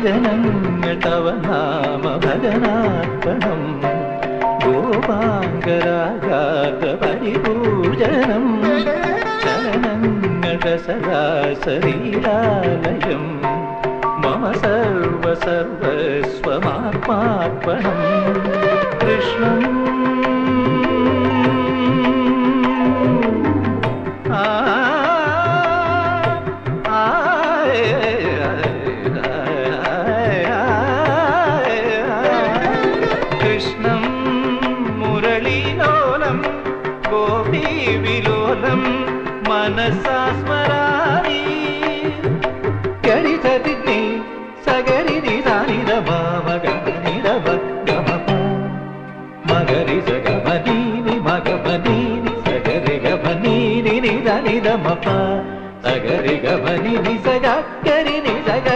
ഭജനങ്ങൾ തവ നാമ ഭജനാർപ്പണം ഗോപാംഗരാഗാർദ്ര പരിപൂജനം ചലനങ്ങൾ സദാസരീലാലയം മമ സർവ സർവസ്വമാത്മാർപ്പണം കൃഷ്ണം കൃഷ്ണം മുരളീലോലം ഗോപീവിലോലം മനസാ സ്മരാമി ഗരിധതി സഗരി നിധ മഗനിധ മഗരി സഗമനീനി മഗമനീനി സഗരി ഗമനീനി നിധ നിധ മപ സഗരി ഗമനി സഗ ഗരി നി സഗ